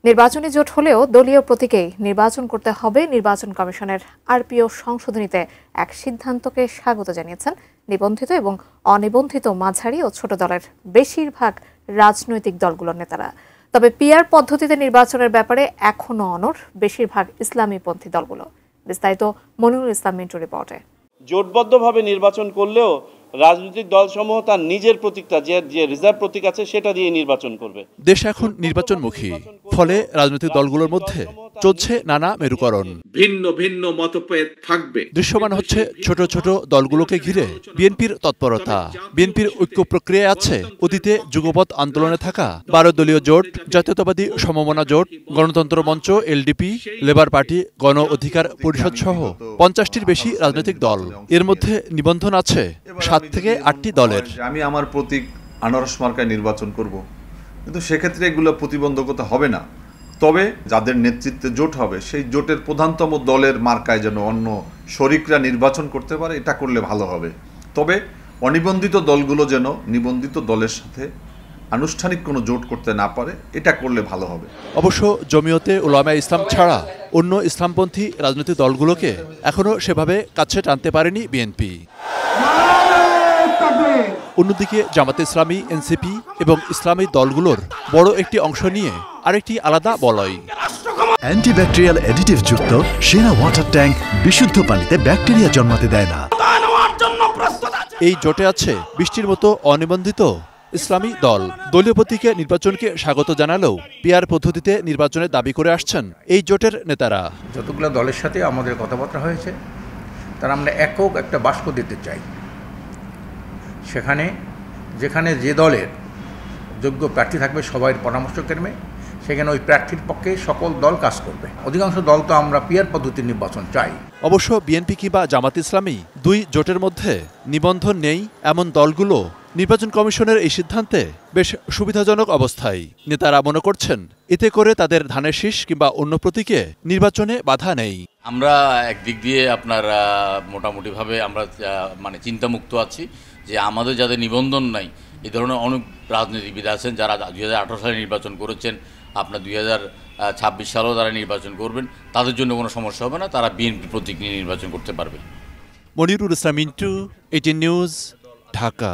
নির্বাচনী জোট হলেও দলীয় প্রতীকেই নির্বাচন করতে হবে নির্বাচন কমিশনের আরপিও সংশোধনীতে এক সিদ্ধান্তকে স্বাগত জানিয়েছেন নিবন্ধিত এবং অনিবন্ধিত মাঝারি ও ছোট দলের বেশিরভাগ রাজনৈতিক দলগুলোর নেতারা। তবে পিআর পদ্ধতিতে নির্বাচনের ব্যাপারে এখনো অনড় বেশিরভাগ ইসলামীপন্থী দলগুলো। বিস্তারিত মনিরুল ইসলাম মিন্টু রিপোর্টে। জোটবদ্ধভাবে নির্বাচন করলেও রাজনৈতিক দলসমূহ তার নিজের প্রতীকটা যে রিজার্ভ প্রতীক আছে সেটা দিয়ে নির্বাচন করবে। দেশ এখন নির্বাচনমুখী, ফলে রাজনৈতিক দলগুলোর মধ্যে চলছে নানা মেরুকরণ। ভিন্ন ভিন্ন মতভেদ থাকবে। দৃশ্যমান হচ্ছে ছোট ছোট দলগুলোকে ঘিরে বিএনপির তৎপরতা। বিএনপির ঐক্য প্রক্রিয়ায় আছে অতীতে যুগপৎ আন্দোলনে থাকা 12 দলীয় জোট, জাতীয়তাবাদী সমমনা জোট, গণতন্ত্র মঞ্চ, এলডিপি, লেবার পার্টি, গণ অধিকার পরিষদ সহ 50টির বেশি রাজনৈতিক দল। এর মধ্যে নিবন্ধন আছে 7 থেকে 8টি দলের। আমি আমার প্রতীক আনারস মার্কায় নির্বাচন করব, কিন্তু সেক্ষেত্রে এগুলো প্রতিবন্ধকতা হবে না। তবে যাদের নেতৃত্বে জোট হবে সেই জোটের প্রধানতম দলের মার্কায় যেন অন্য শরিকরা নির্বাচন করতে পারে, এটা করলে ভালো হবে। তবে অনিবন্ধিত দলগুলো যেন নিবন্ধিত দলের সাথে আনুষ্ঠানিক কোনো জোট করতে না পারে, এটা করলে ভালো হবে। অবশ্য জমিয়তে উলামায়ে ইসলাম ছাড়া অন্য ইসলামপন্থী রাজনৈতিক দলগুলোকে এখনো সেভাবে কাছে টানতে পারেনি বিএনপি। অন্যদিকে জামাতে ইসলামী, এনসিপি এবং ইসলামী দলগুলোর বড় একটি অংশ নিয়ে আরেকটি আলাদা বলয়। অ্যান্টিব্যাকটেরিয়াল অ্যাডিটিভ যুক্ত সেরা ওয়াটার ট্যাঙ্ক বিশুদ্ধ পানিতে ব্যাকটেরিয়া জন্মাতে দেয় না। এই জোটে আছে 20টির মতো অনিবন্ধিত ইসলামী দল। দলীয় প্রতীকে নির্বাচনকে স্বাগত জানালেও পিআর পদ্ধতিতে নির্বাচনের দাবি করে আসছেন এই জোটের নেতারা। যতগুলো দলের সাথে আমাদের কথাবার্তা হয়েছে, তারা আমরা একক একটা বাক্স দিতে চাই। যেখানে যে দলের যোগ্য প্রার্থী থাকবে সবাই পরামর্শক্রমে সেখানে ওই প্রার্থীর পক্ষে সকল দল কাজ করবে। অধিকাংশ দল তো আমরা পিআর পদ্ধতির নির্বাচন চাই। অবশ্য বিএনপি কিংবা জামাত ইসলামী দুই জোটের মধ্যে নিবন্ধন নেই এমন দলগুলো নির্বাচন কমিশনের এই সিদ্ধান্তে বেশ সুবিধাজনক অবস্থায়। নেতারা মনে করছেন এতে করে তাদের ধানের শীষ কিংবা অন্য প্রতীকে নির্বাচনে বাধা নেই। আমরা একদিক দিয়ে আপনার মোটামুটিভাবে আমরা মানে চিন্তামুক্ত আছি যে আমাদের যাদের নিবন্ধন নাই, এই ধরনের অনেক রাজনীতিবিদ আছেন যারা 2018 সালে নির্বাচন করেছেন, আপনার 2026 সালেও তারা নির্বাচন করবেন, তাদের জন্য কোনো সমস্যা হবে না, তারা বিএনপি প্রতীক নিয়ে নির্বাচন করতে পারবে। মনিরুল ইসলাম মিন্টু, 18 নিউজ, ঢাকা।